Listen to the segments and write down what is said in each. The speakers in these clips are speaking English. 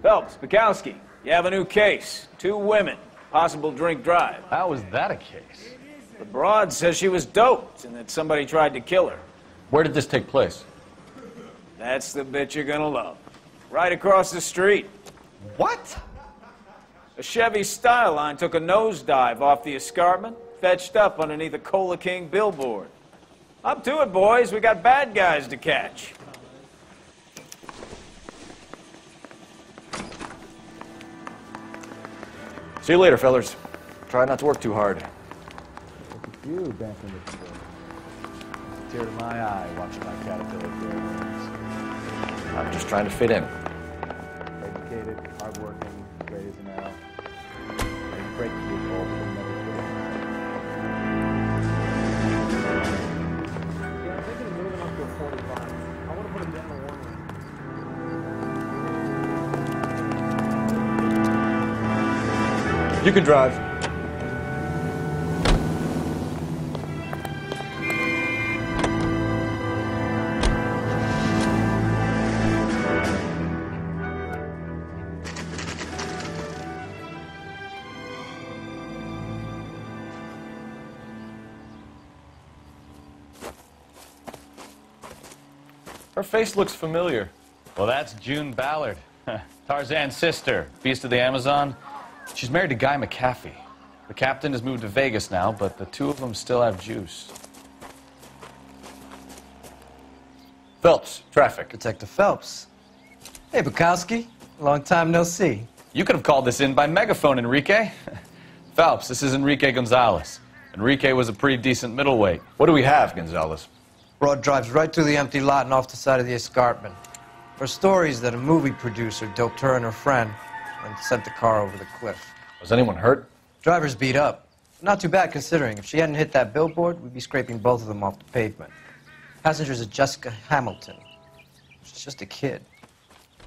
Phelps, Bukowski, you have a new case. 2 women, possible drink drive. How was that a case? The broad says she was doped and that somebody tried to kill her. Where did this take place? That's the bit you're gonna love. Right across the street. What? A Chevy Styline took a nosedive off the escarpment, fetched up underneath a Cola King billboard. Up to it, boys. We got bad guys to catch. See you later, fellers. Try not to work too hard. Look at you dancing with the boy. Tear to my eye watching my caterpillar grow wings. I'm just trying to fit in. Educated, hardworking, straight as an arrow. They break people, but never fit. Yeah, I'm thinking of moving up to a 45. I want to put him down to 1. You can drive. Her face looks familiar. Well, that's June Ballard, Tarzan's sister, Beast of the Amazon. She's married to Guy McAfee. The captain has moved to Vegas now, but the 2 of them still have juice. Phelps, traffic. Detective Phelps. Hey, Bukowski. Long time no see. You could have called this in by megaphone, Enrique. Phelps, this is Enrique Gonzalez. Enrique was a pretty decent middleweight. What do we have, Gonzalez? Broad drives right through the empty lot and off the side of the escarpment. Her story is that a movie producer doped her and her friend and sent the car over the cliff. Was anyone hurt? Driver's beat up. Not too bad considering. If she hadn't hit that billboard, we'd be scraping both of them off the pavement. Passenger's a Jessica Hamilton. She's just a kid.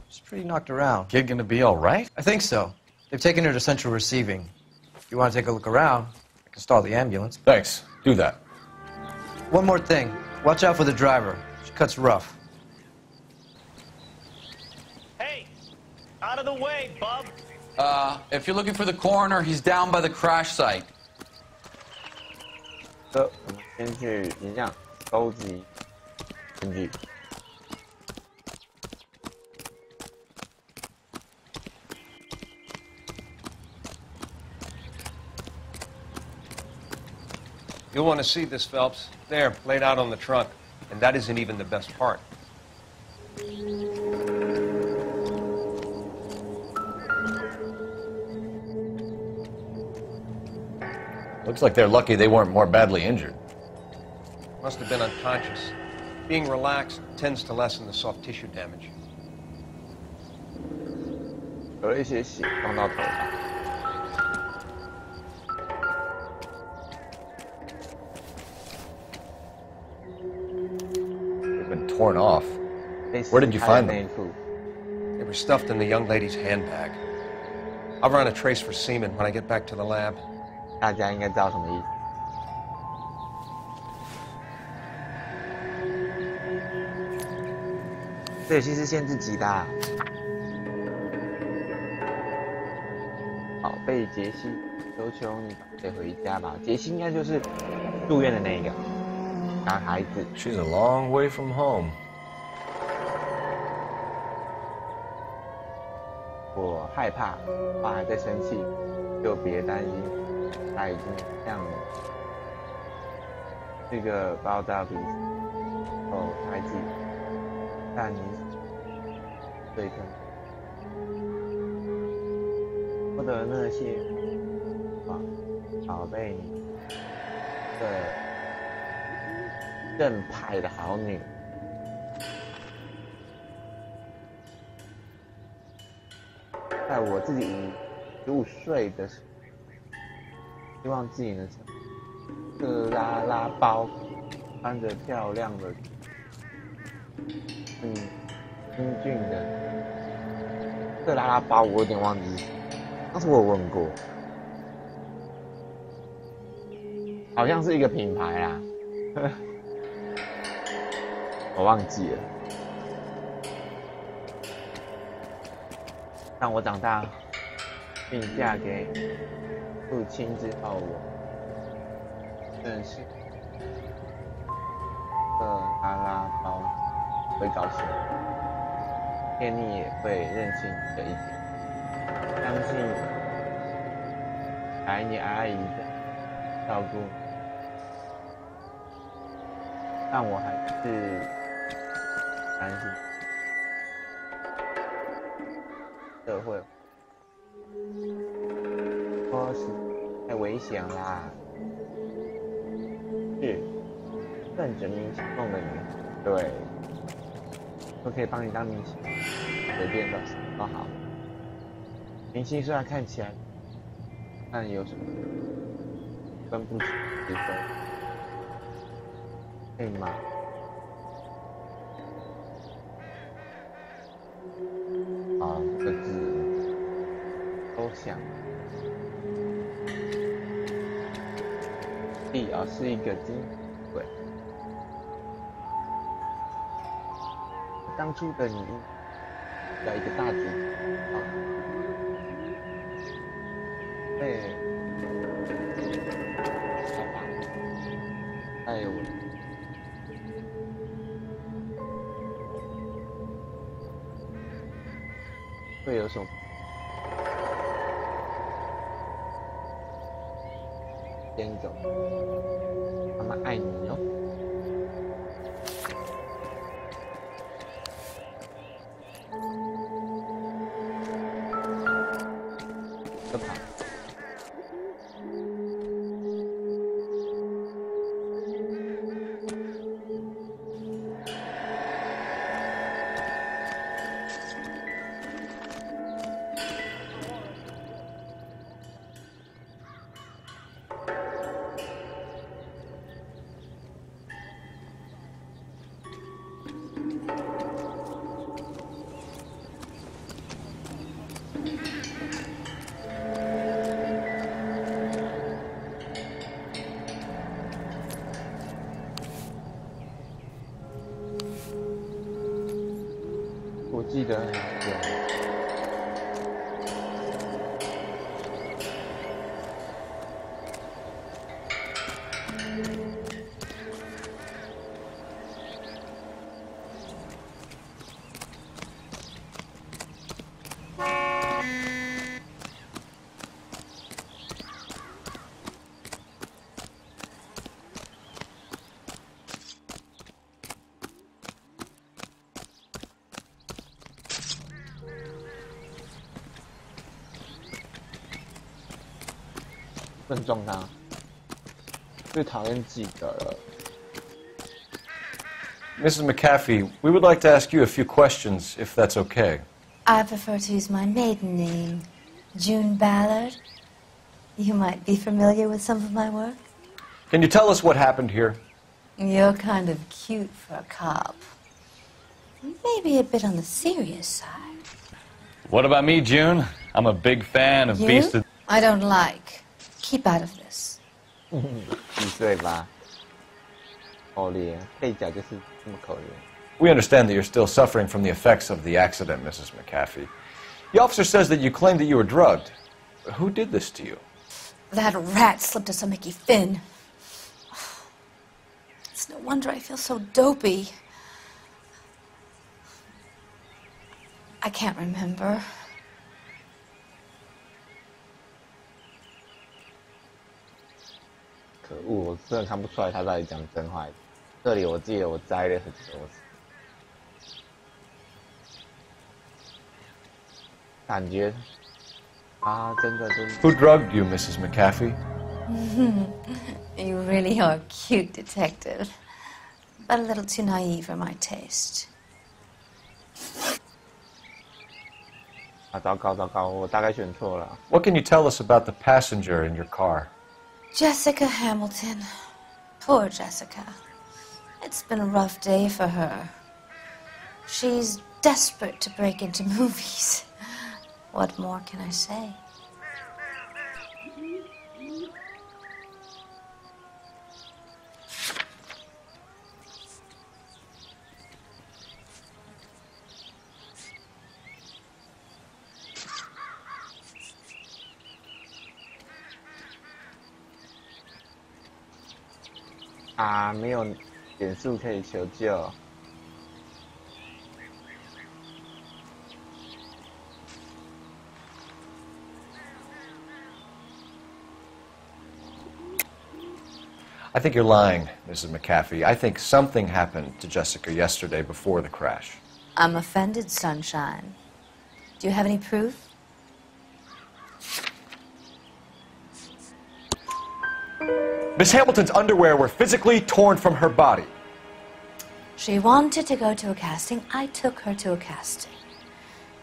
She's pretty knocked around. Kid gonna be all right? I think so. They've taken her to central receiving. If you want to take a look around, I can stall the ambulance. Thanks. Do that. One more thing. Watch out for the driver. She cuts rough. Hey, out of the way, bub. If you're looking for the coroner, he's down by the crash site. 我们先去影像收集证据。You'll want to see this, Phelps. There, laid out on the trunk. And that isn't even the best part. Looks like they're lucky they weren't more badly injured. Must have been unconscious. Being relaxed tends to lessen the soft tissue damage. 有了一些血撞到头上。 Torn off. Where did you find them? They were stuffed in the young lady's handbag. I'll run a trace for semen when I get back to the lab. 大家应该知道什么意思。这游戏是限制级的啊。宝贝杰西，求求你可以回家吧。杰西应该就是住院的那一个。 小孩子 She's a long way from home. 我害怕，爸还在生气，就别担心，他已经像这个爆炸比哦，孩子，但你对的，获得那些宝贝你的。 正派的好女，在我自己15岁的时候，希望自己能成克拉拉包，穿着漂亮的、英俊的克拉拉包，我有点忘记，当时我有问过，好像是一个品牌啊。我忘记了，让我长大，并嫁给父亲之后，我真的是个拉拉包，会高兴，天你也会任性的一天。相信白你阿姨的照顾，但我还是担心社会。说是太危险啦，是顺着明星梦的女孩，对，都可以帮你当明星，随便的都好。明星虽然看起来，但有什么分不清是非，对吗？啊，这个字都想。是一个金鬼。当初的你要一个大主啊，对，好吧，哎呦我，会有什么？先走，妈妈爱你哦。可怕。我记得有。更重他，最讨厌记得了。 Mrs. McAfee, we would like to ask you a few questions, if that's okay. I prefer to use my maiden name, June Ballard. You might be familiar with some of my work. Can you tell us what happened here? You're kind of cute for a cop. Maybe a bit on the serious side. What about me, June? I'm a big fan of You? Beast of... I don't like. Keep out of this. 几岁吧？可怜，配角就是这么可怜。 We understand that you're still suffering from the effects of the accident, Mrs. McAfee. The officer says that you claimed that you were drugged. Who did this to you? That rat slipped us a Mickey Finn. It's no wonder I feel so dopey. I can't remember. 可恶，我真的看不出来他到底讲真话。这里我记得我摘了很多次，感觉啊，真的。 Who drugged you, Mrs. McAfee? You really are a cute detective, but a little too naive for my taste. 啊，糟糕糟糕，我大概选错了。 What can you tell us about the passenger in your car? Jessica Hamilton. Poor Jessica. It's been a rough day for her. She's desperate to break into movies. What more can I say? 啊，没有点数可以求救。I think you're lying, Mrs. McAfee. I think something happened to Jessica yesterday before the crash. I'm offended, Sunshine. Do you have any proof? Miss Hamilton's underwear were physically torn from her body. She wanted to go to a casting. I took her to a casting.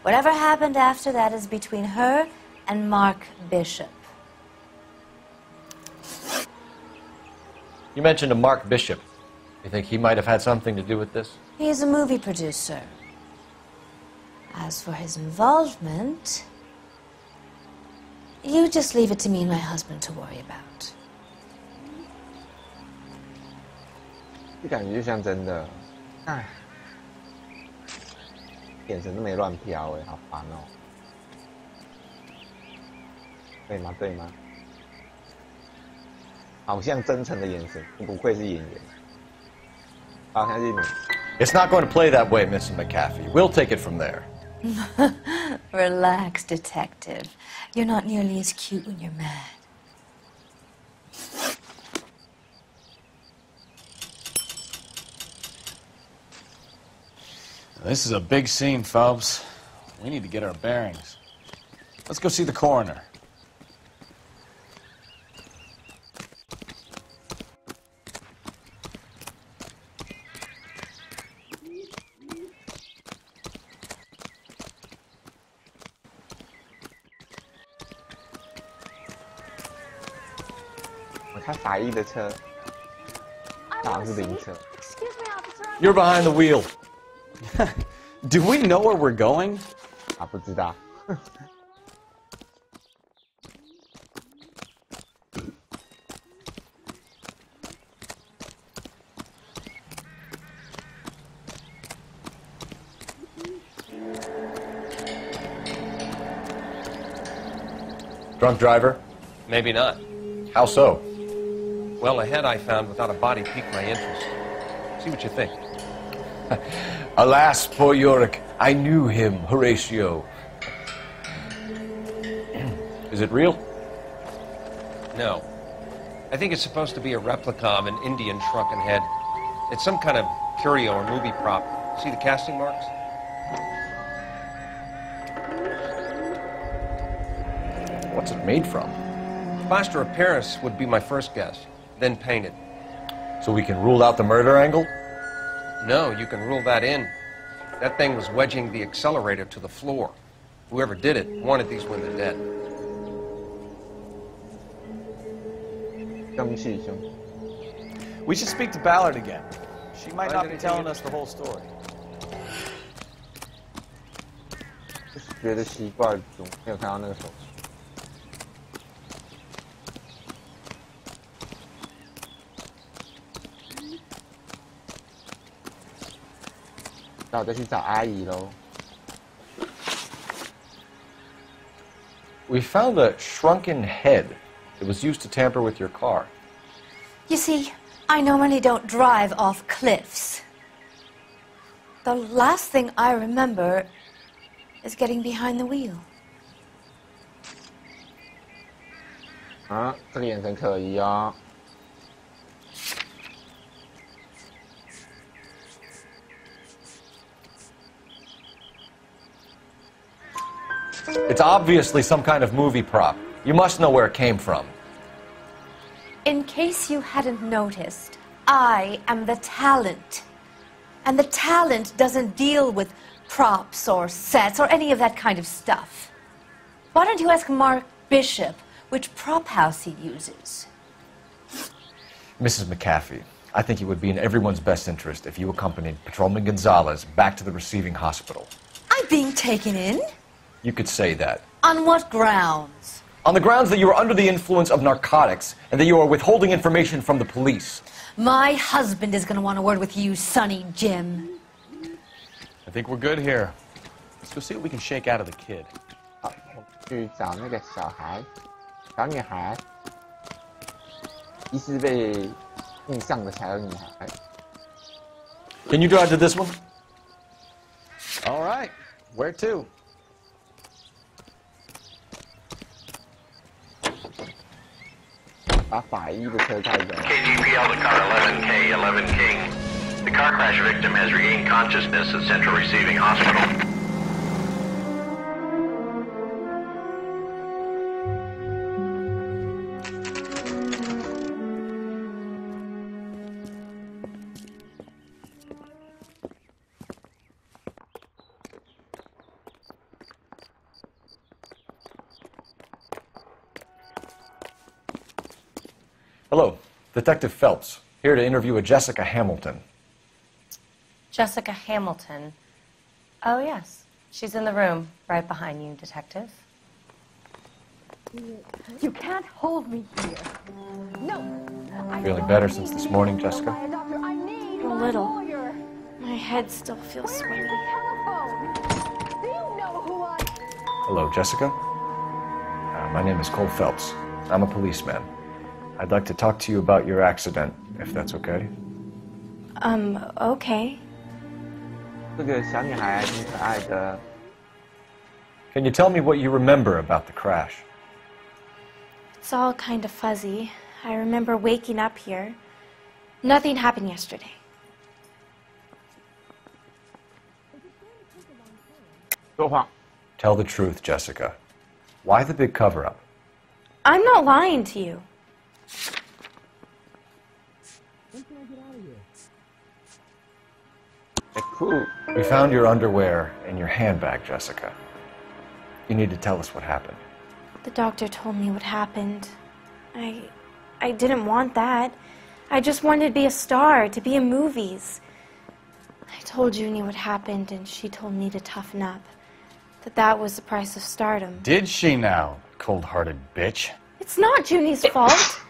Whatever happened after that is between her and Mark Bishop. You mentioned a Mark Bishop. You think he might have had something to do with this? He's a movie producer. As for his involvement, you just leave it to me and my husband to worry about. 这感觉就像真的，哎，眼神都没乱飘哎，好烦哦。对吗？对吗？好像真诚的眼神，不愧是演员。好，相信你。It's not going to play that way, Mrs. McAfee. We'll take it from there. Relax, detective. You're not nearly as cute when you're mad. This is a big scene, Phelps. We need to get our bearings. Let's go see the coroner. You're behind the wheel. Do we know where we're going? 啊，不知道。Drunk driver? Maybe not. How so? Well, a head I found without a body piqued my interest. See what you think. Alas, poor Yorick. I knew him, Horatio. Is it real? No. I think it's supposed to be a replica of an Indian shrunken head. It's some kind of curio or movie prop. See the casting marks? What's it made from? Plaster of Paris would be my first guess, then painted. So we can rule out the murder angle? No, you can rule that in. That thing was wedging the accelerator to the floor. Whoever did it wanted these women dead. We should speak to Ballard again. She might not be telling us the whole story. 觉得奇怪，总没有看到那个手势。那我再去找阿姨喽。We found a shrunken head. It was used to tamper with your car. You see, I normally don't drive off cliffs. The last thing I remember is getting behind the wheel. 啊，这个眼神可疑哦。It's obviously some kind of movie prop. You must know where it came from. In case you hadn't noticed, I am the talent. And the talent doesn't deal with props or sets or any of that kind of stuff. Why don't you ask Mark Bishop which prop house he uses? Mrs. McAfee, I think it would be in everyone's best interest if you accompanied Patrolman Gonzalez back to the receiving hospital. I'm being taken in? You could say that. On what grounds? On the grounds that you are under the influence of narcotics and that you are withholding information from the police. My husband is going to want a word with you, Sonny Jim. I think we're good here. Let's go see what we can shake out of the kid. 好，去找那个小孩，小女孩，疑似被地上的小女孩。Can you drive to this one? All right. Where to? KGPL to car 11K, 11 King. The car crash victim has regained consciousness at Central Receiving Hospital. Hello, Detective Phelps, here to interview a Jessica Hamilton. Jessica Hamilton. Oh, yes. She's in the room, right behind you, Detective. You can't hold me here. No. Feeling better since this morning, Jessica? A little. My head still feels sweaty. Hello, Jessica. My name is Cole Phelps. I'm a policeman. I'd like to talk to you about your accident, if that's okay. Okay. 这个小女孩还挺可爱的。Can you tell me what you remember about the crash? It's all kind of fuzzy. I remember waking up here. Nothing happened yesterday. Tell the truth, Jessica. Why the big cover-up? I'm not lying to you. We found your underwear in your handbag, Jessica. You need to tell us what happened. The doctor told me what happened. I didn't want that. I just wanted to be a star, to be in movies. I told Junie what happened, and she told me to toughen up. That was the price of stardom. Did she now, cold-hearted bitch? It's not Junie's fault.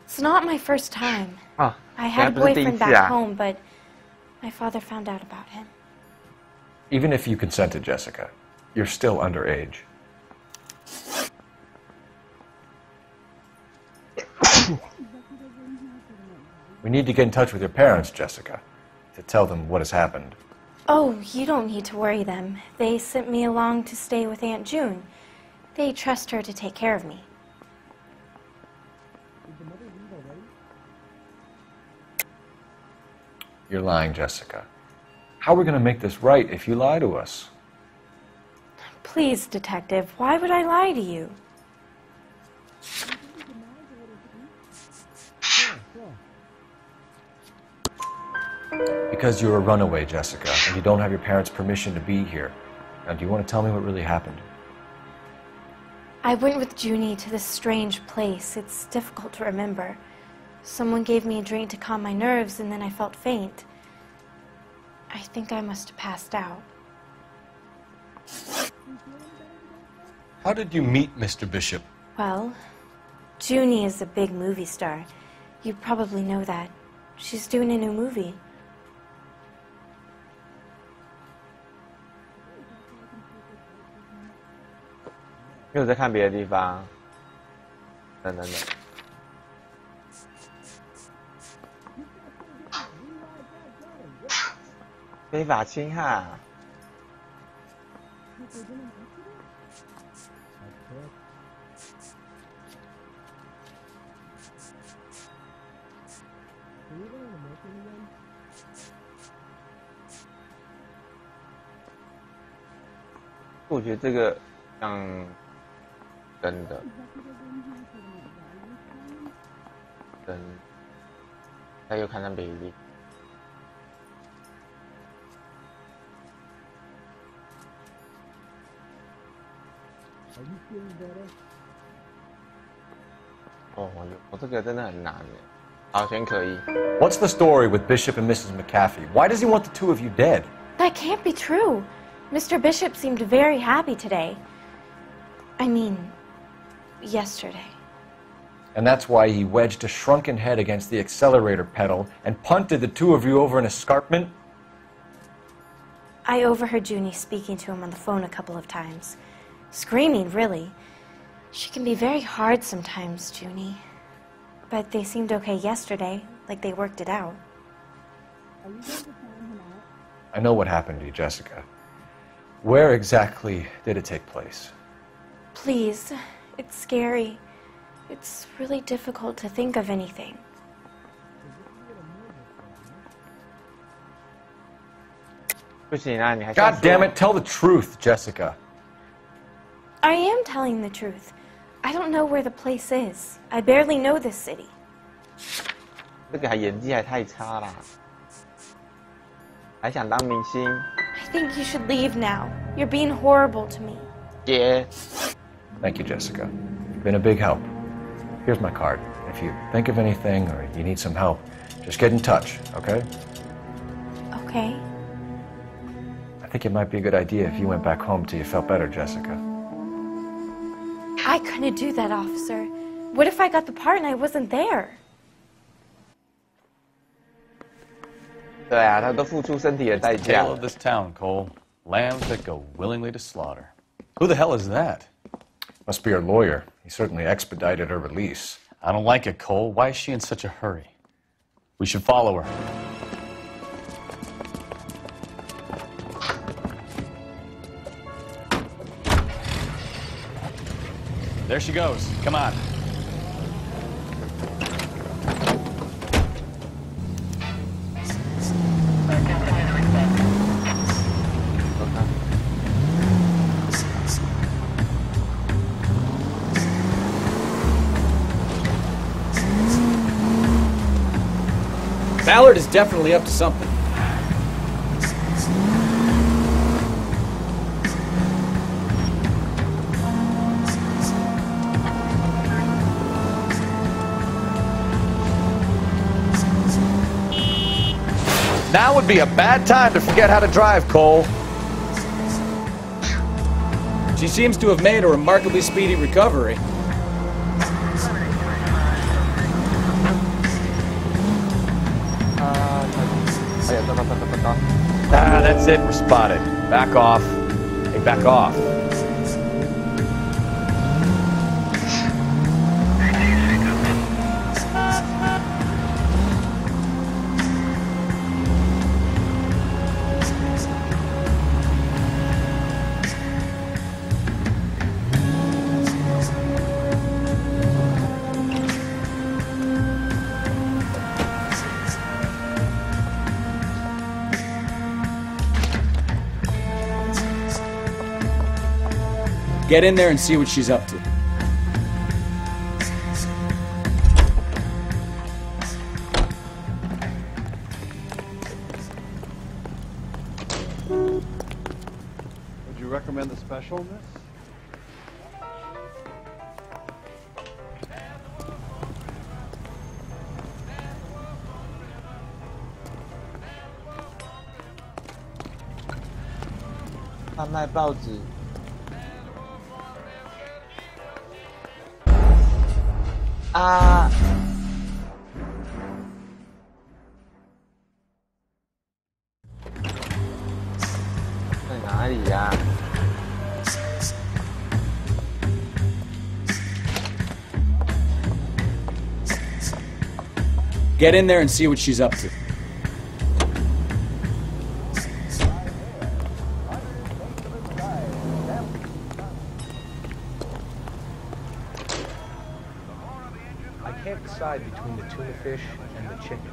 It's not my first time. I had a boyfriend back home, but my father found out about him. Even if you consented, Jessica, you're still underage. We need to get in touch with your parents, Jessica, to tell them what has happened. Oh, you don't need to worry them. They sent me along to stay with Aunt June. They trust her to take care of me. You're lying, Jessica. How are we going to make this right if you lie to us? Please, Detective, why would I lie to you? Because you're a runaway, Jessica, and you don't have your parents' permission to be here. Now, do you want to tell me what really happened? I went with Junie to this strange place. It's difficult to remember. Someone gave me a drink to calm my nerves, and then I felt faint. I think I must have passed out. How did you meet Mr. Bishop? Well, Junie is a big movie star. You probably know that. She's doing a new movie. You 在看别的地方。等。非法侵害。我觉得这个像真的，他又看到美丽。这个真的很难耶。好，选可以。What's the story with Bishop and Mrs. McAfee? Why does he want the two of you dead? That can't be true. Mr. Bishop seemed very happy today. I mean, yesterday. And that's why he wedged a shrunken head against the accelerator pedal and punted the two of you over an escarpment? I overheard Junie speaking to him on the phone a couple of times. Screaming, really. She can be very hard sometimes, Junie. But they seemed okay yesterday. like they worked it out. I know what happened to you, Jessica. Where exactly did it take place? Please, it's scary. It's really difficult to think of anything. God damn it, tell the truth, Jessica. I am telling the truth. I don't know where the place is. I barely know this city. 这个演技还太差啦，还想当明星。 I think you should leave now. You're being horrible to me. Yeah. Thank you, Jessica. You've been a big help. Here's my card. If you think of anything or you need some help, just get in touch, okay? Okay. I think it might be a good idea if you went back home till you felt better, Jessica. I couldn't do that, officer. What if I got the part and I wasn't there? 对啊，他都付出身体的代价。 Tale of this town, Cole. Lambs that go willingly to slaughter. Who the hell is that? Must be her lawyer. He certainly expedited her release. I don't like it, Cole. Why is she in such a hurry? We should follow her. There she goes. Come on. Ballard is definitely up to something. Now would be a bad time to forget how to drive, Cole. She seems to have made a remarkably speedy recovery. Ah, that's it. We're spotted. Back off. Hey, back off. Get in there and see what she's up to. Would you recommend the special, miss?他卖报纸。 啊！在哪里呀？Get in there and see what she's up to. I can't decide between the tuna fish and the chicken.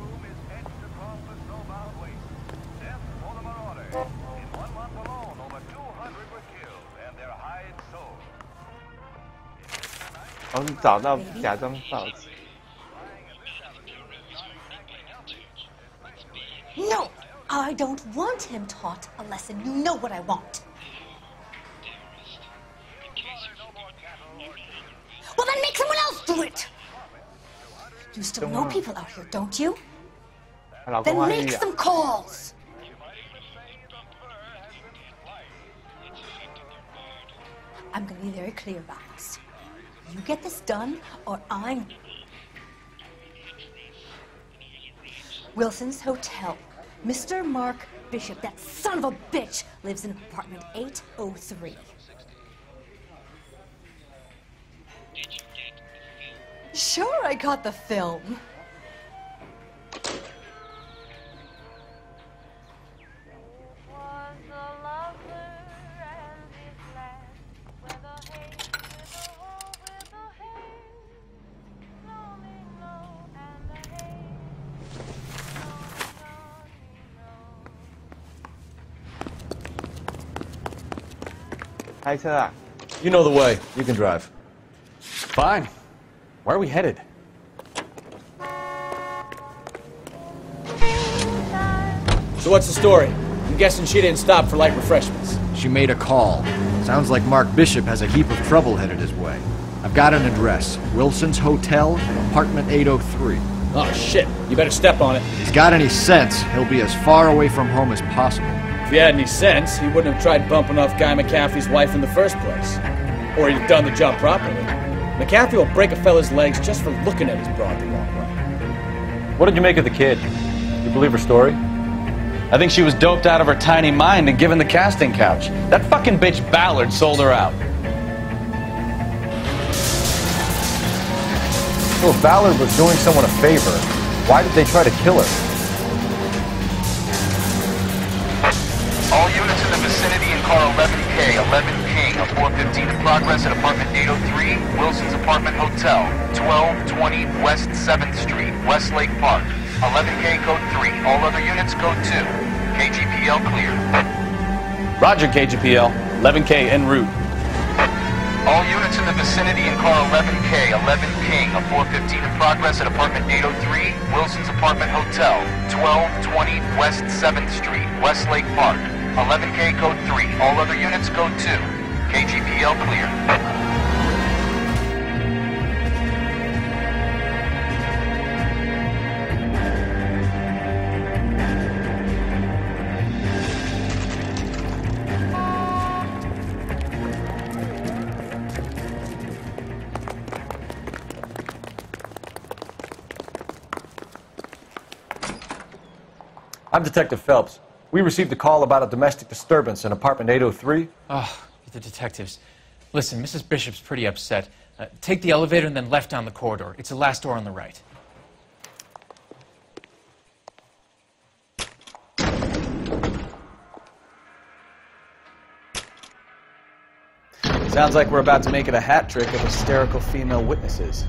No, I don't want him taught a lesson. You know what I want. Well, then make someone else do it. You still know people out here, don't you? Then make some calls. I'm going to be very clear about this. You get this done, or I'm... Wilson's Hotel. Mr. Mark Bishop, that son of a bitch, lives in apartment 803. Sure, I got the film. 开车啊！ You know the way. You can drive. Fine. Where are we headed? So what's the story? I'm guessing she didn't stop for light refreshments. She made a call. Sounds like Mark Bishop has a heap of trouble headed his way. I've got an address. Wilson's Hotel, apartment 803. Oh, shit. You better step on it. If he's got any sense, he'll be as far away from home as possible. If he had any sense, he wouldn't have tried bumping off Guy McAfee's wife in the first place. Or he'd have done the job properly. McAfee will break a fella's legs just for looking at his broad the wrong way. What did you make of the kid? You believe her story? I think she was doped out of her tiny mind and given the casting couch. That fucking bitch Ballard sold her out. So if Ballard was doing someone a favor, why did they try to kill her? All units in the vicinity in car 11K, 11 King, a 415 in progress at apartment 803, Wilson's Apartment Hotel, 1220 West 7th Street, Westlake Park. 11K code 3, all other units code 2. KGPL clear. Roger, KGPL. 11K en route. All units in the vicinity in car 11K, 11 King, a 415 in progress at apartment 803, Wilson's Apartment Hotel, 1220 West 7th Street, Westlake Park. 11K code 3, all other units code 2. KGPL clear. I'm Detective Phelps. We received a call about a domestic disturbance in apartment 803. Oh, the detectives. Listen, Mrs. Bishop's pretty upset. Take the elevator and then left down the corridor. It's the last door on the right. Sounds like we're about to make it a hat trick of hysterical female witnesses.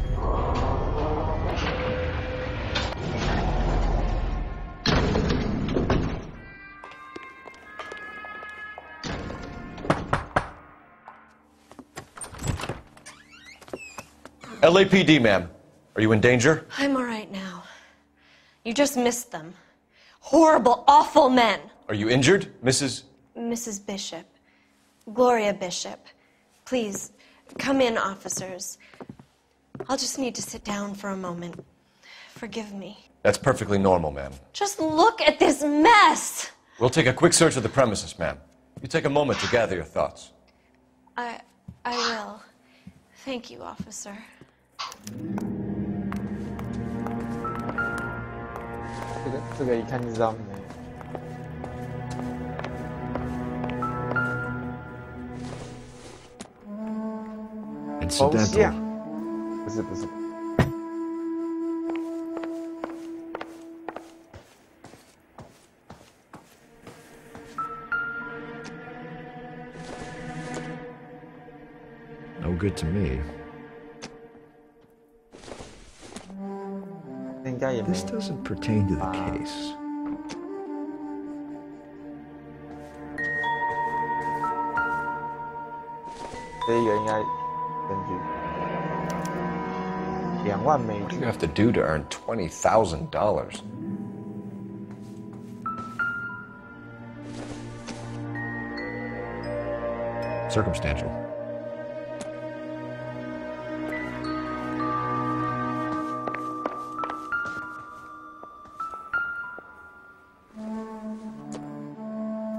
LAPD, ma'am. Are you in danger? I'm all right now. You just missed them. Horrible, awful men. Are you injured, Mrs.? Mrs. Bishop. Gloria Bishop. Please, come in, officers. I'll just need to sit down for a moment. Forgive me. That's perfectly normal, ma'am. Just look at this mess! We'll take a quick search of the premises, ma'am. You take a moment to gather your thoughts. I will. Thank you, officer.这个一看就知道没。Incidental. 不是。No good to me. 应该也没。 This doesn't pertain to the case. 这一个应该根据2万美 What do 金。 you have to do to earn $20,000? Circumstantial.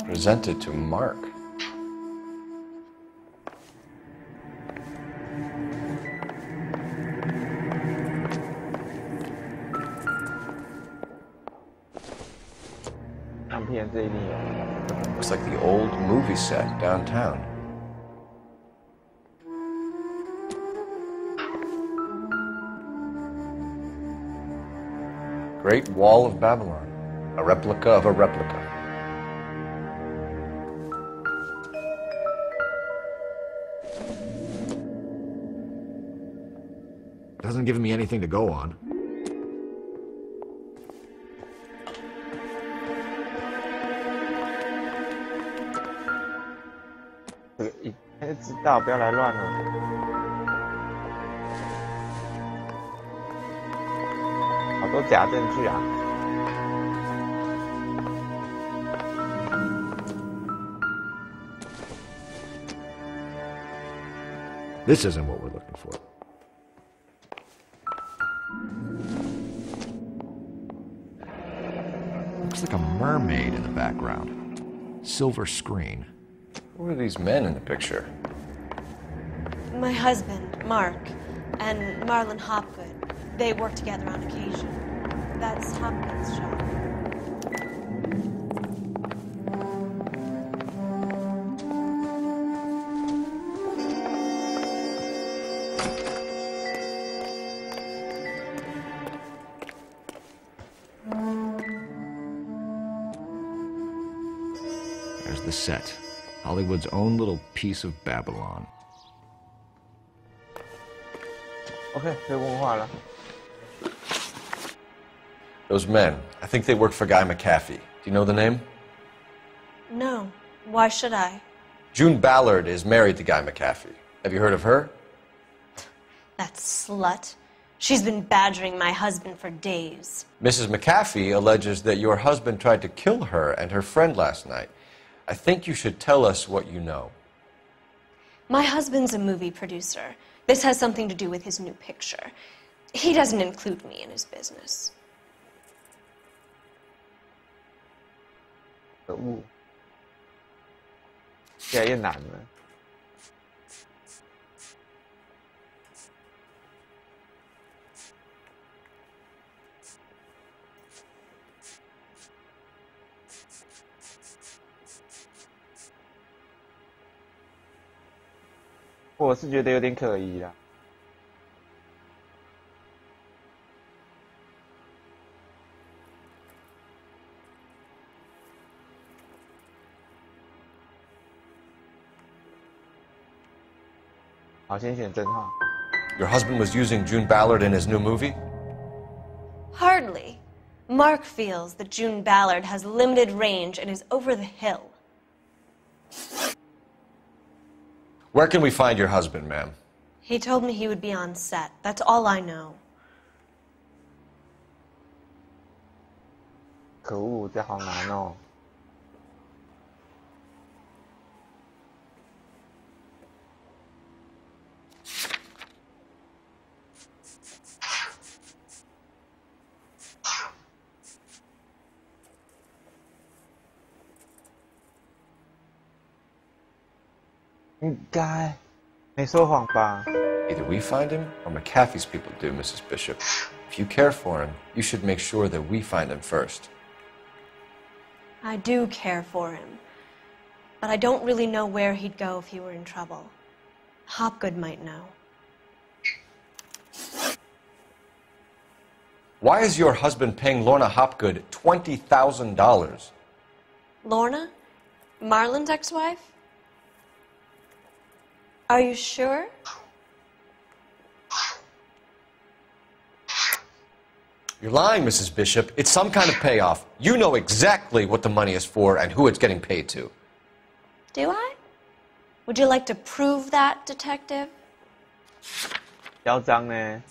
Presented to Mark. Looks like the old movie set downtown. Great Wall of Babylon. A replica of a replica. Doesn't give me anything to go on. 知道，不要来乱了。好多假证据啊！ This isn't what we're looking for. Looks like a mermaid in the background. Silver screen. Who are these men in the picture? My husband, Mark, and Marlon Hopgood. They work together on occasion. That's Hopgood's shop. There's the set. Hollywood's own little piece of Babylon. OK， 可以问话了。 Those men, I think they work for Guy McAfee. Do you know the name? No. Why should I? June Ballard is married to Guy McAfee. Have you heard of her? That slut. She's been badgering my husband for days. Mrs. McAfee alleges that your husband tried to kill her and her friend last night. I think you should tell us what you know. My husband's a movie producer. This has something to do with his new picture. He doesn't include me in his business. 可恶，越来越难了。我是觉得有点可疑啦。好，先选真号。Your husband was using June Ballard in his new movie? Hardly. Mark feels that June Ballard has limited range and is over the hill. Where can we find your husband, ma'am? He told me he would be on set. That's all I know. 可恶，这好难哦。应该没说谎吧？ Either we find him or McAfee's people do, Mrs. Bishop. If you care for him, you should make sure that we find him first. I do care for him, but I don't really know where he'd go if he were in trouble. Hopgood might know. Why is your husband paying Lorna Hopgood $20,000? Lorna? Marlon's ex-wife? Are you sure? You're lying, Mrs. Bishop. It's some kind of payoff. You know exactly what the money is for and who it's getting paid to. Do I? Would you like to prove that, detective? 嚣张呢？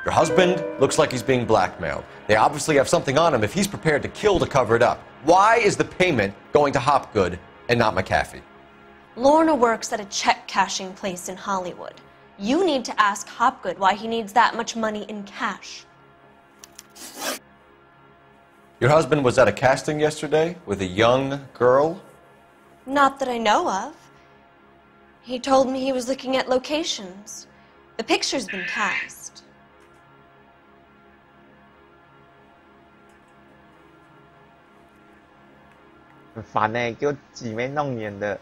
Your husband looks like he's being blackmailed. They obviously have something on him if he's prepared to kill to cover it up. Why is the payment going to Hopgood and not McAfee? Lorna works at a check-cashing place in Hollywood. You need to ask Hopgood why he needs that much money in cash. Your husband was at a casting yesterday with a young girl? Not that I know of. He told me he was looking at locations. The picture's been cast. 很烦呢，给我挤眉弄眼的。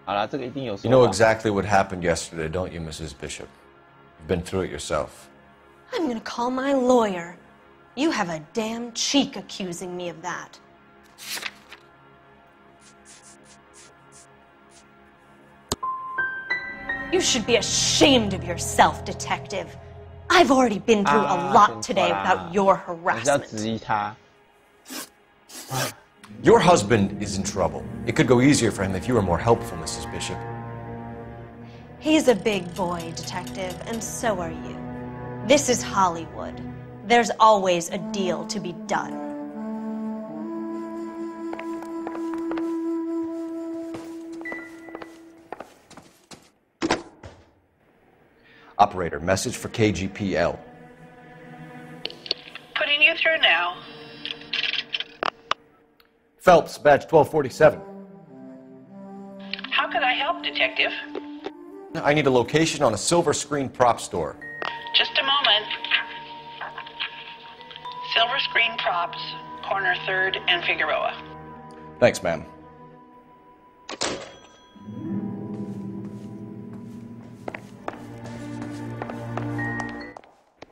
好了，这个一定有说 You know 法。 exactly what happened yesterday, don't you, Mrs. Bishop? You've been through it yourself. I'm gonna call my lawyer. You have a damn cheek accusing me of that. You should be ashamed of yourself, detective. I've already been through a lot today about your 要 harassment. 质疑他。 Your husband is in trouble. It could go easier for him if you were more helpful, Mrs. Bishop. He's a big boy, detective, and so are you. This is Hollywood. There's always a deal to be done. Operator, message for KGPL. Putting you through now. Phelps, badge 1247. How can I help, Detective? I need a location on a silver screen prop store. Just a moment. Silver Screen Props, corner 3rd and Figueroa. Thanks, ma'am.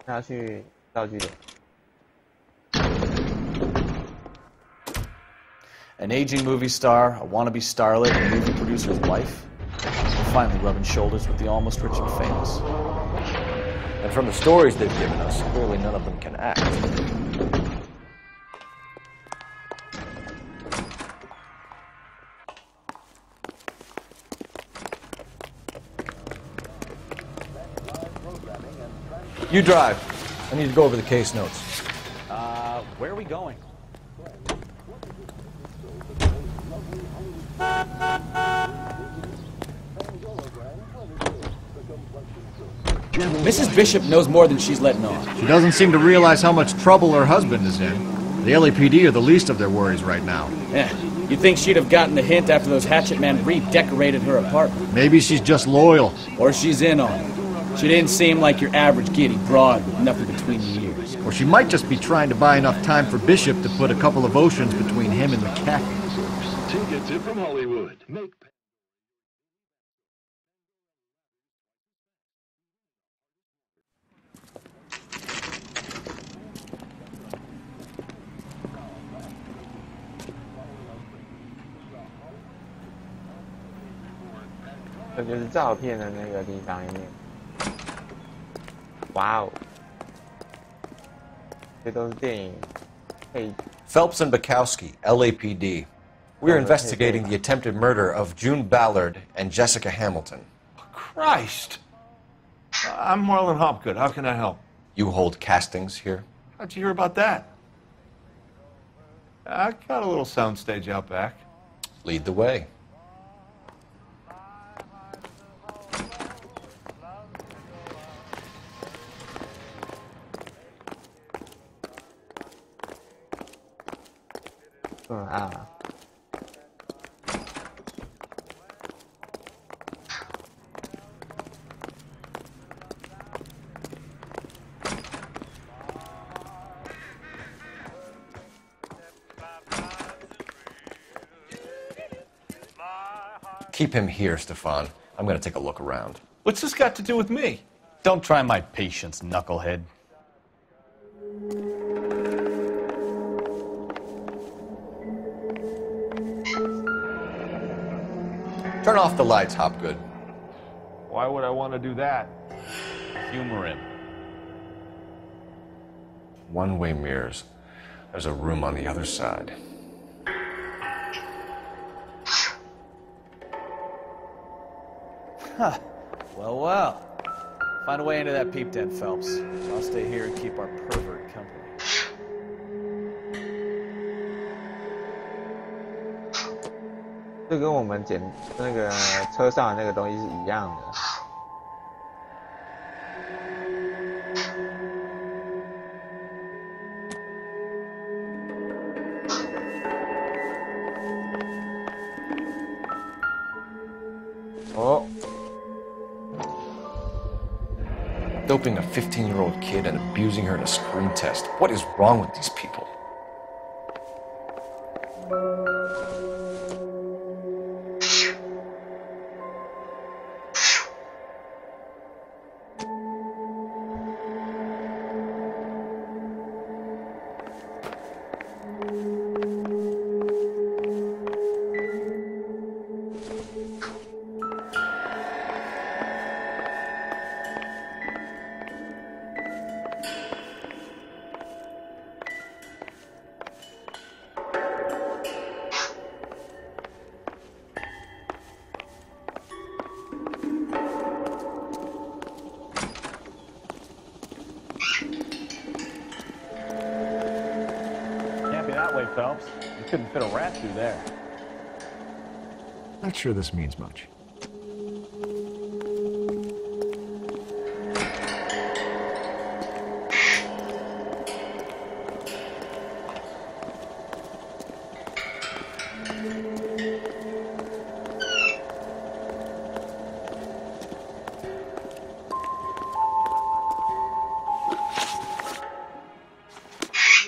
他要去道具点。 An aging movie star, a wannabe starlet, a movie producer's wife. Finally rubbing shoulders with the almost rich and famous. And from the stories they've given us, clearly none of them can act. You drive. I need to go over the case notes. Where are we going? Mrs. Bishop knows more than she's letting on. She doesn't seem to realize how much trouble her husband is in. The LAPD are the least of their worries right now. Yeah, you'd think she'd have gotten the hint after those hatchet men redecorated her apartment. Maybe she's just loyal. Or she's in on it. She didn't seem like your average giddy broad with nothing between the ears. Or she might just be trying to buy enough time for Bishop to put a couple of oceans between him and McCaffrey. Tickets in from Hollywood. Make这就是照片的那个地方里面。哇哦，这都是电影配。 Phelps and Bukowski, LAPD. We're investigating the attempted murder of June Ballard and Jessica Hamilton. Christ! I'm Marlon Hopgood. How can I help? You hold castings here? How'd you hear about that? I got a little soundstage out back. Lead the way. Keep him here, Stefan. I'm going to take a look around. What's this got to do with me? Don't try my patience, knucklehead. Turn off the lights, Hopgood. Why would I want to do that? Humor him. One-way mirrors. There's a room on the other side. Huh. Well, well. Find a way into that peep den, Phelps. I'll stay here and keep our pervert company. 这跟我们捡那个车上的那个东西是一样的。哦。 Doping a 15-year-old kid and abusing her in a screen test. What is wrong with these people? Phelps. You couldn't fit a rat through there. Not sure this means much.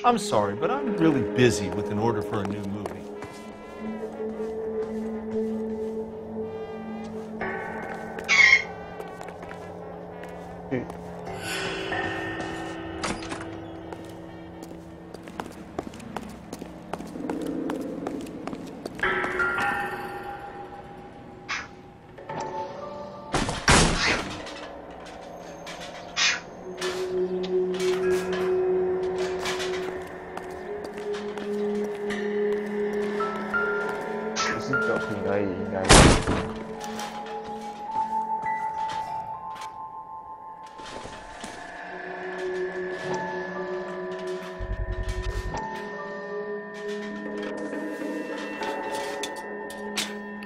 I'm sorry, but I'm really busy with an order for a new movie.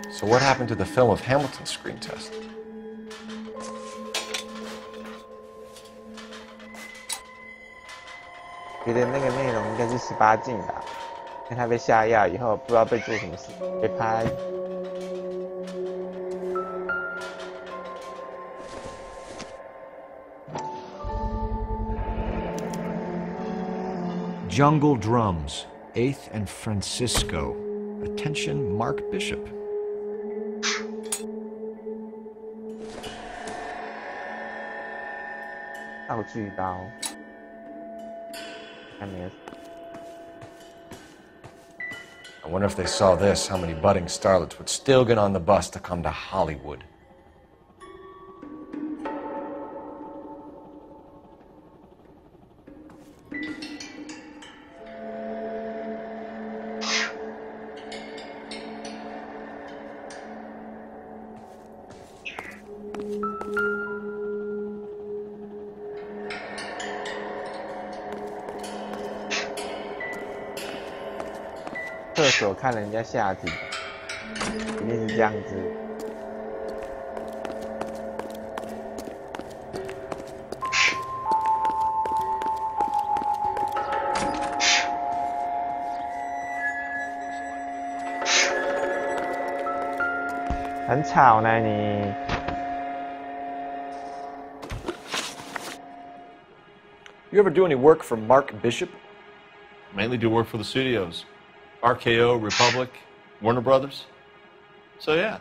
So what happened to the film of Hamilton's screen test? 觉得那个内容应该是18禁的，因为他被下药以后，不知道被做什么事，被拍。Jungle Drums, 8th and Francisco. Attention, Mark Bishop. 道具刀，还没有。 I wonder if they saw this, how many budding starlets would still get on the bus to come to Hollywood.厕所看人家下体，一定是这样子。很吵呢你。You ever do any work for Mark Bishop? Mainly do work for the studios. RKO, Republic, Warner Brothers. So yeah,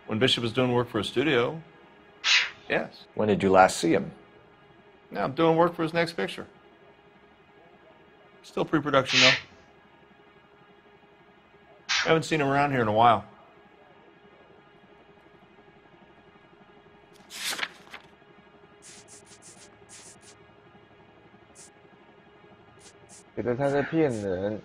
when Bishop was doing work for a studio, yes. When did you last see him? Now I'm doing work for his next picture. Still pre-production though. Haven't seen him around here in a while. I 觉得他在骗人。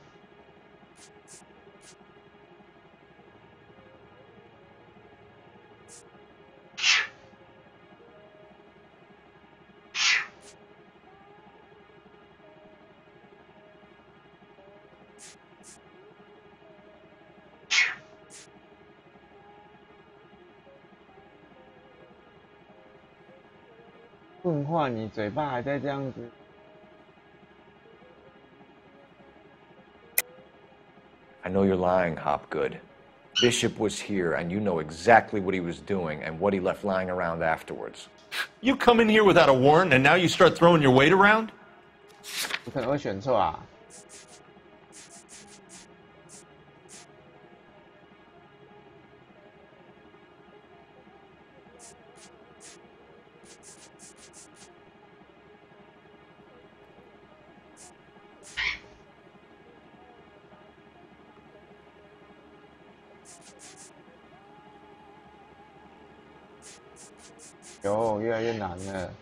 问话，你嘴巴还在这样子。I know you're lying, Hopgood. Bishop was here, and you know exactly what he was doing and what he left lying around afterwards. You come in here without a warrant, and now you start throwing your weight around? 我可能会选错啊。 有，越来越难了。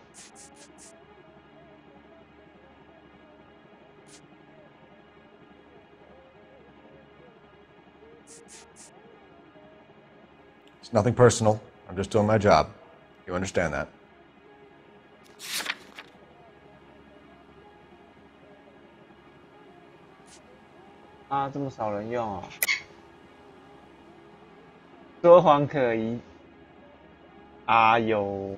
It's nothing personal. I'm just doing my job. You understand that? 啊，这么少人用哦，说谎可疑。啊有。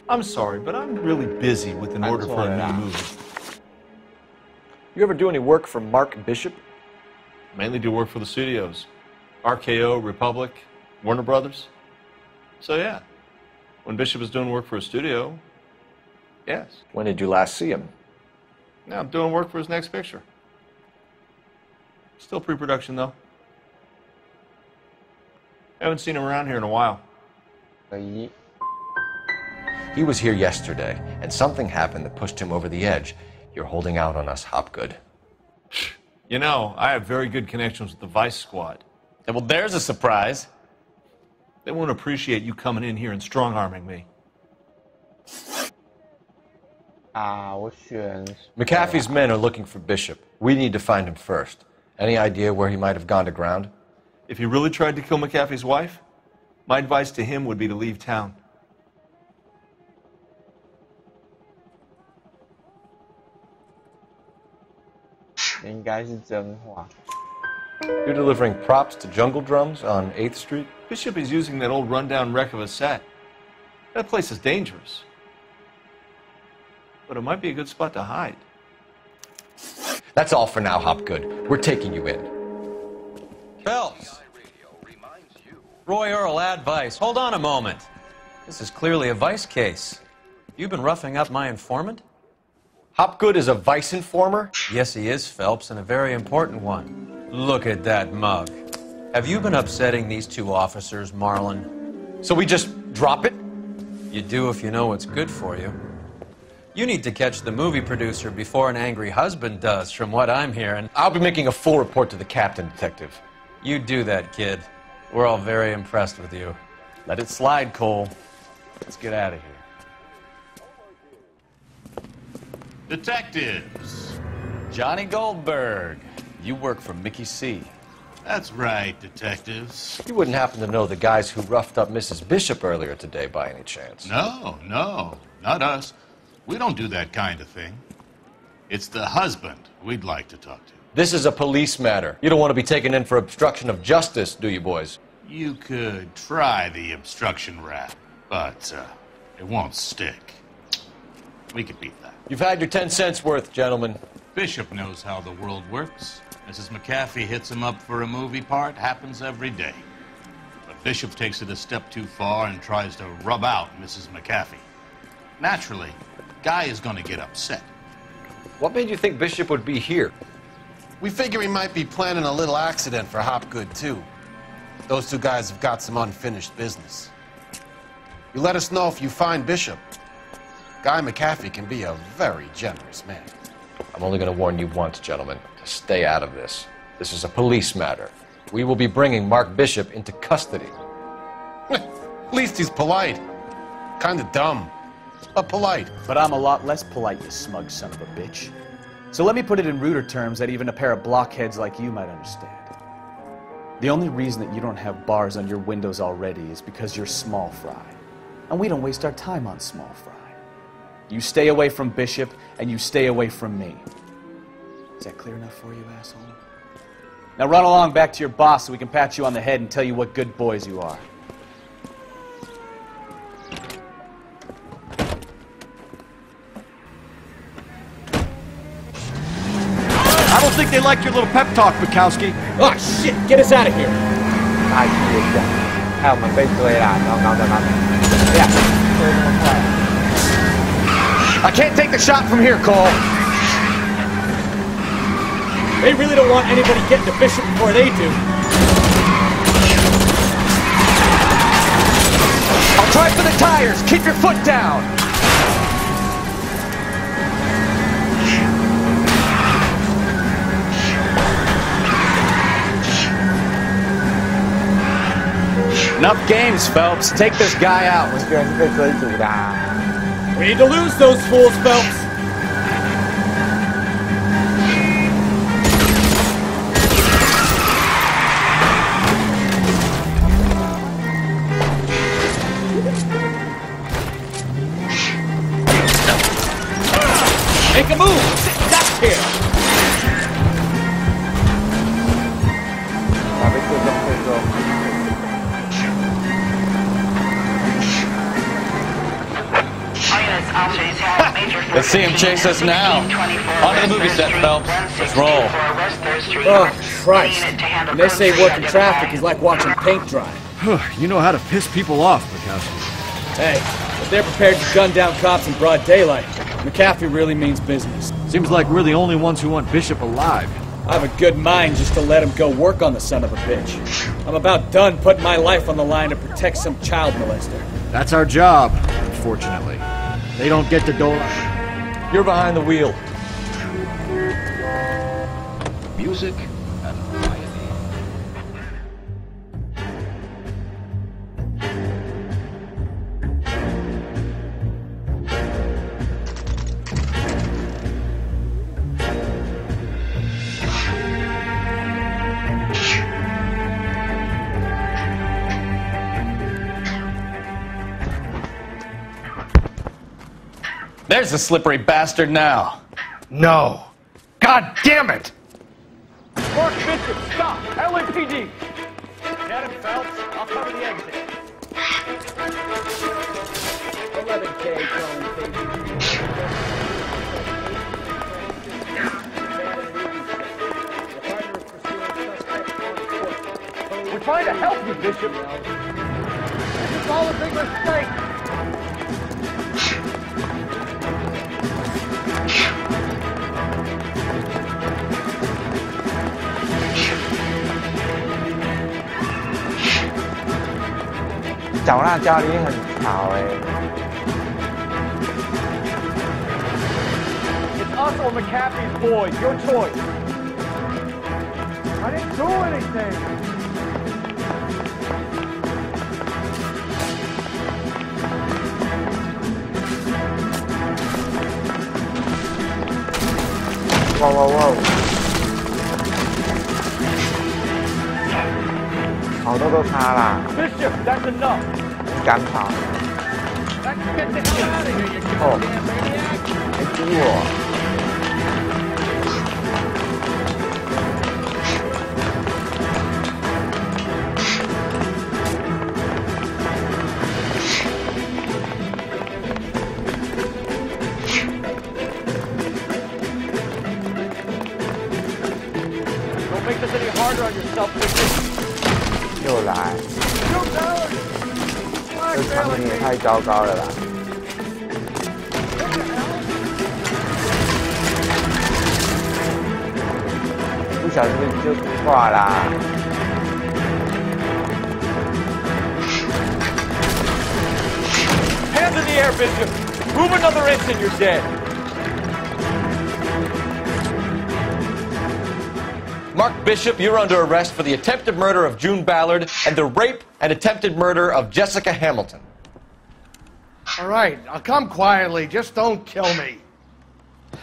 I'm sorry, but I'm really busy with an order for a new movie. You ever do any work for Mark Bishop? Mainly do work for the studios. RKO, Republic, Warner Brothers. So yeah, when Bishop is doing work for a studio, yes. When did you last see him? Now I'm doing work for his next picture. Still pre-production though. Haven't seen him around here in a while. He was here yesterday, and something happened that pushed him over the edge. You're holding out on us, Hopgood. You know, I have very good connections with the Vice Squad. Well, there's a surprise. They won't appreciate you coming in here and strong-arming me. McAfee's men are looking for Bishop. We need to find him first. Any idea where he might have gone to ground? If he really tried to kill McAfee's wife, my advice to him would be to leave town. You're delivering props to Jungle Drums on 8th Street? Bishop is using that old rundown wreck of a set. That place is dangerous. But it might be a good spot to hide. That's all for now, Hopgood. We're taking you in. Phelps! Roy Earl, advice. Hold on a moment. This is clearly a vice case. You've been roughing up my informant? Hopgood is a vice informer? Yes, he is, Phelps, and a very important one. Look at that mug. Have you been upsetting these two officers, Marlon? So we just drop it? You do if you know what's good for you. You need to catch the movie producer before an angry husband does, from what I'm hearing. I'll be making a full report to the captain, Detective. You do that, kid. We're all very impressed with you. Let it slide, Cole. Let's get out of here. Detectives. Johnny Goldberg. You work for Mickey C. That's right, detectives. You wouldn't happen to know the guys who roughed up Mrs. Bishop earlier today by any chance? No, not us. We don't do that kind of thing. It's the husband we'd like to talk to. This is a police matter. You don't want to be taken in for obstruction of justice, do you, boys? You could try the obstruction rap, but it won't stick. We could beat that. You've had your 10 cents worth, gentlemen. Bishop knows how the world works. Mrs. McAfee hits him up for a movie part. Happens every day. But Bishop takes it a step too far and tries to rub out Mrs. McAfee. Naturally, Guy is going to get upset. What made you think Bishop would be here? We figure he might be planning a little accident for Hopgood, too. Those two guys have got some unfinished business. You let us know if you find Bishop. Guy McAfee can be a very generous man. I'm only going to warn you once, gentlemen, to stay out of this. This is a police matter. We will be bringing Mark Bishop into custody. At least he's polite. Kind of dumb, but polite. But I'm a lot less polite, you smug son of a bitch. So let me put it in ruder terms that even a pair of blockheads like you might understand. The only reason that you don't have bars on your windows already is because you're small fry. And we don't waste our time on small fry. You stay away from Bishop, and you stay away from me. Is that clear enough for you, asshole? Now run along back to your boss so we can pat you on the head and tell you what good boys you are. I don't think they like your little pep talk, Bukowski. Oh, shit! Get us out of here! I can't take the shot from here, Cole. They really don't want anybody getting to Bishop before they do. I'll try for the tires. Keep your foot down. Enough games, Phelps. Take this guy out. We need to lose those fools, Phelps. Make a move! Let's see him chase us now. On to the movie set, Phelps. Let's roll. Oh, Christ. When they say working traffic is like watching paint dry. You know how to piss people off, McCaffrey. Hey, if they're prepared to gun down cops in broad daylight, McCaffrey really means business. Seems like we're the only ones who want Bishop alive. I have a good mind just to let him go work on the son of a bitch. I'm about done putting my life on the line to protect some child molester. That's our job, unfortunately. They don't get to dole out. You're behind the wheel. Music and variety. There's the slippery bastard now. No. God damn it! Mark Bishop, stop! LAPD! Get him, Phelps. I'll cover the exit. 11K calling. We're trying to help you, Bishop. This is all a big mistake.小辣椒里很吵哎。It's us or McCaffrey's boys. Your choice. I didn't do anything. Wow wow wow！ 好多都他啦。Bishop, that's enough. 赶跑。哦，还逼我。Don't make this any harder on yourself, Bishop. 又来，这场面也太糟糕了啦！不小心就挂啦。Hands in the air, Bishop. Move another inch and you're dead. Mark Bishop, you're under arrest for the attempted murder of June Ballard and the rape and attempted murder of Jessica Hamilton. All right, I'll come quietly. Just don't kill me.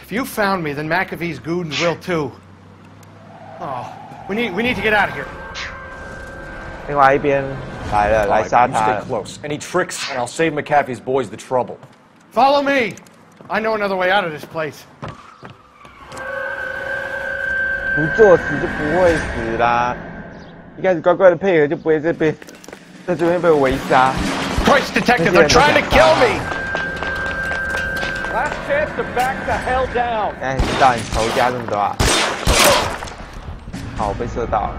If you found me, then McAfee's goons will too. Oh, we need to get out of here. 另外一边来了，来杀他了。 Stay close. Any tricks, and I'll save McAfee's boys the trouble. Follow me. I know another way out of this place. 不作死就不会死啦！一开始乖乖的配合，就不会在这边被围杀。Christ, detective, they're trying to kill me! Last chance to back the hell down. 现在知道你仇家这么多啊！好，被射到了。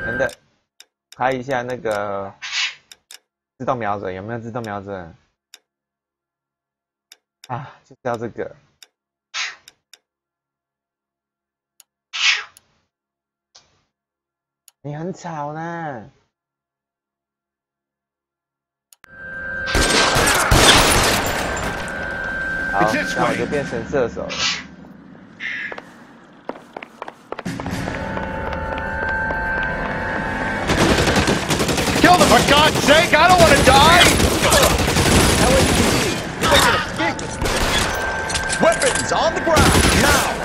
等等，开一下那个自动瞄准，有没有自动瞄准？ 啊，就是要这个。你很吵呢。好，那我就变成射手了。Kill them, for God's sake! I don't want to die! Weapons on the ground, now!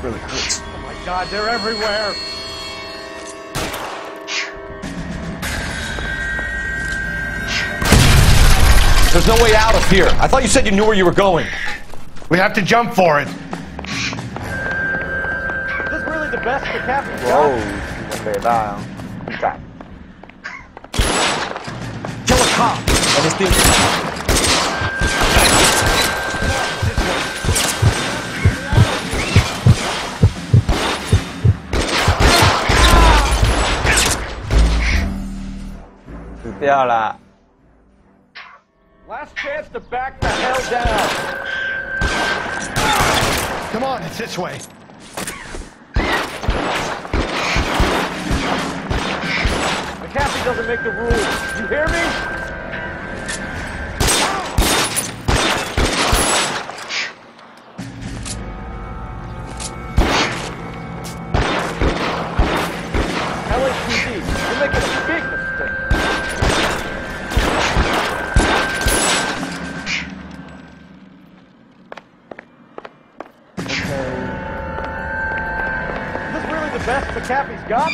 Really hurts. Oh my God, they're everywhere! There's no way out of here. I thought you said you knew where you were going. We have to jump for it. Is this really the best the captain's Whoa, got? 北大啊，敢。 Kill a cop. And his thing. 死掉了。 Last chance to back the hell down. Come on, it's this way. McAfee doesn't make the rules. You hear me? LAPD, you're making a big mistake. Is this really the best McAfee's got?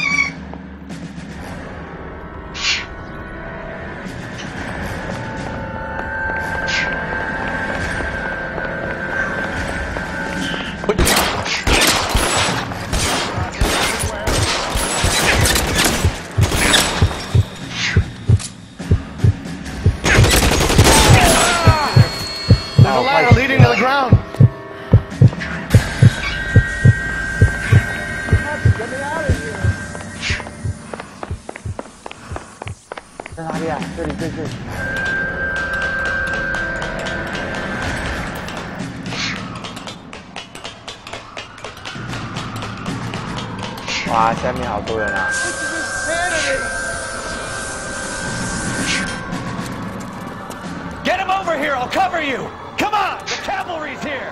There's a ladder leading to the ground. Get me out of here. 在哪里啊？这里，这里。哇，下面好多人啊！ Get him over here. I'll cover you. Come on. The cavalry's here.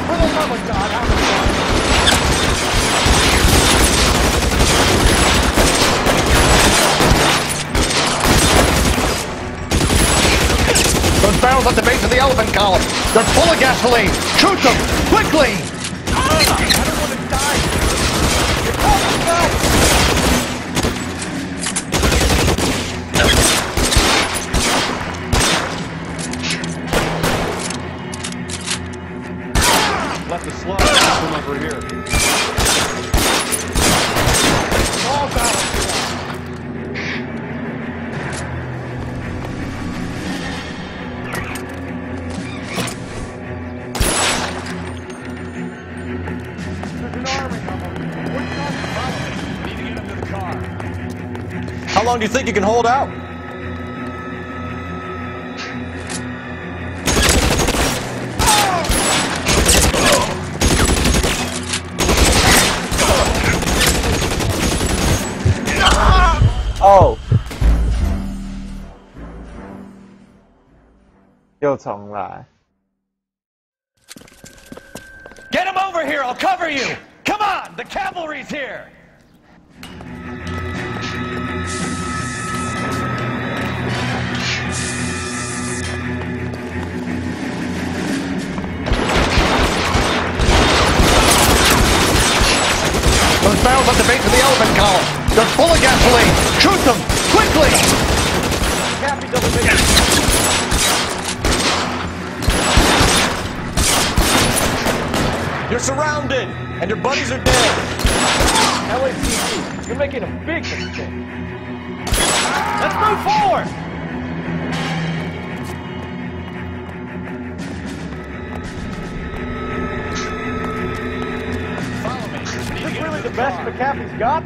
For the love of God, I'm Those barrels at the base of the elephant column. They're full of gasoline. Shoot them quickly. I don't want to die. You're calling yourself. Left the slug from over here. All balance. How long do you think you can hold out? Oh， 又重来。 Get him over here. I'll cover you. Come on. The cavalry's here. Those barrels at the base of the elephant column. They're full of gasoline. Shoot them quickly. McAfee doesn't make it. You're surrounded, and your buddies are dead. LAPD, you're making a big mistake. Let's move forward. Follow me. Is this really the best McAfee's got?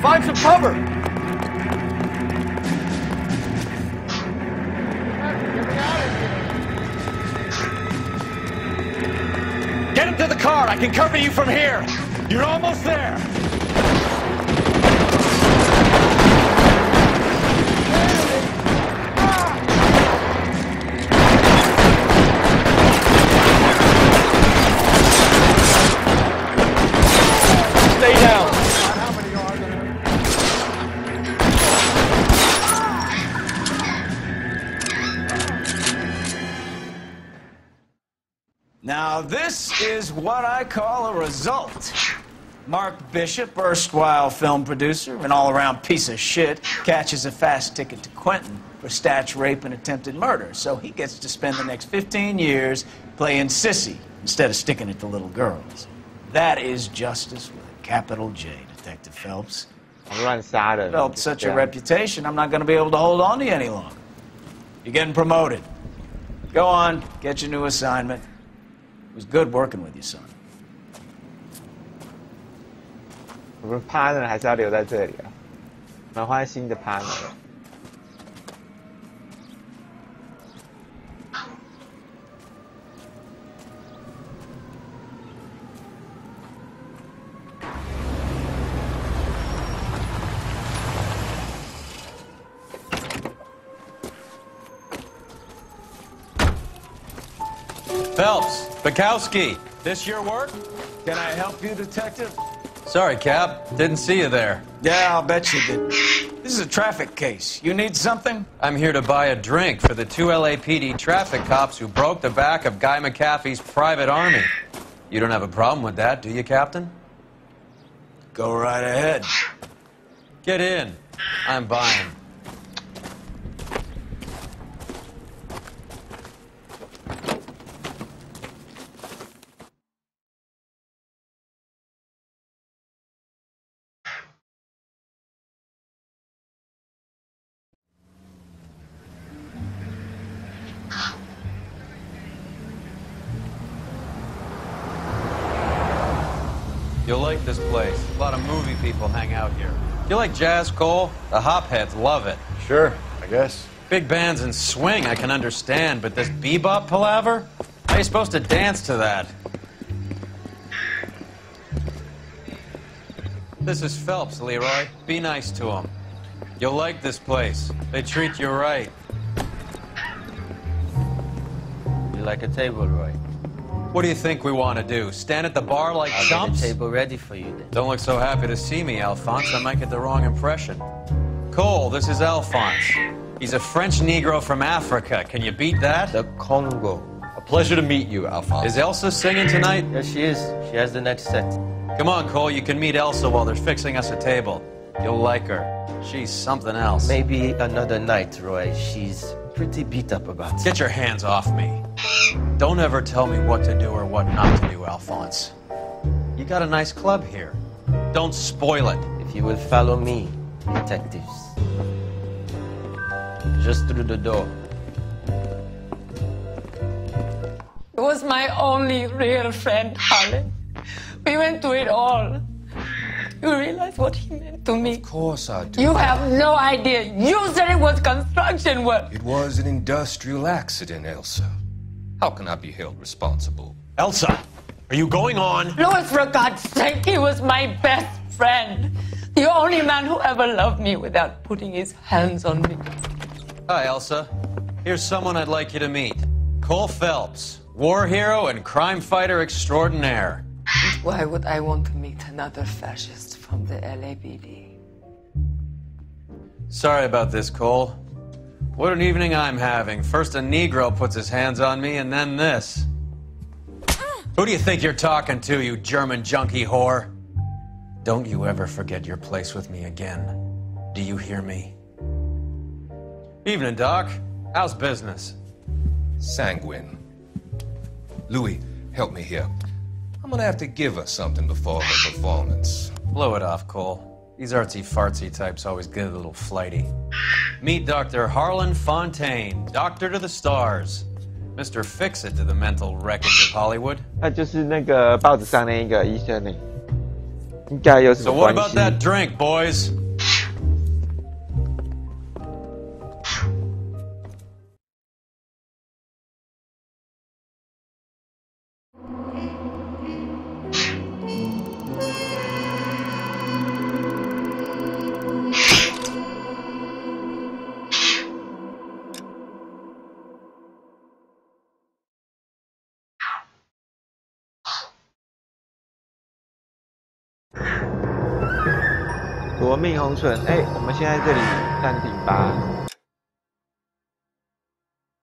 Find some cover! Get him to the car. I can cover you from here. You're almost there. Now, this is what I call a result. Mark Bishop, erstwhile film producer, an all-around piece of shit, catches a fast ticket to Quentin for statch rape and attempted murder, so he gets to spend the next 15 years playing sissy instead of sticking it to little girls. That is justice with a capital J, Detective Phelps. Developed such a reputation, I'm not going to be able to hold on to you any longer. You're getting promoted. Go on, get your new assignment. It was good working with you, son. 我们 partner 还是要留在这里啊，我们换新的 partner。Phelps, Bukowski, this your work? Can I help you, Detective? Sorry, Cap. Didn't see you there. Yeah, I'll bet you didn't. This is a traffic case. You need something? I'm here to buy a drink for the 2 LAPD traffic cops who broke the back of Guy McAfee's private army. You don't have a problem with that, do you, Captain? Go right ahead. Get in. I'm buying. You'll like this place. A lot of movie people hang out here. You like jazz, Cole? The hopheads love it. Sure, I guess. Big bands and swing I can understand, but this bebop palaver? How are you supposed to dance to that? This is Phelps, Leroy. Be nice to him. You'll like this place. They treat you right. You like a table, Roy? What do you think we want to do? Stand at the bar like I'll chumps? get the table ready for you then. Don't look so happy to see me, Alphonse. I might get the wrong impression. Cole, this is Alphonse. He's a French Negro from Africa. Can you beat that? The Congo. A pleasure to meet you, Alphonse. Is Elsa singing tonight? Yes, she is. She has the next set. Come on, Cole. You can meet Elsa while they're fixing us a table. You'll like her. She's something else. Maybe another night, Roy. She's pretty beat up about it. Get your hands off me. Don't ever tell me what to do or what not to do, Alphonse. You got a nice club here. Don't spoil it. If you will follow me, detectives. Just through the door. He was my only real friend, Harlan. We went through it all. You realize what he meant to me? Of course I do. You have no idea. You said it was construction work. It was an industrial accident, Elsa. How can I be held responsible? Elsa, are you going on? Louis, for God's sake, he was my best friend. The only man who ever loved me without putting his hands on me. Hi, Elsa. Here's someone I'd like you to meet. Cole Phelps, war hero and crime fighter extraordinaire. And why would I want to meet another fascist from the LAPD? Sorry about this, Cole. What an evening I'm having. First a Negro puts his hands on me, and then this. Who do you think you're talking to, you German junkie whore? Don't you ever forget your place with me again. Do you hear me? Evening, Doc. How's business? Sanguine. Louis, help me here. I'm gonna have to give her something before her performance. Blow it off, Cole. These artsy-fartsy types always get a little flighty. Meet Dr. Harlan Fontaine, doctor to the stars. Mr. Fix-It to the mental wreckage of Hollywood. 那就是那个报纸上那一个医生呢，应该有什 So 么 what 关 about 系？ that drink, boys?夺命红唇，哎，我们现在这里暂停吧。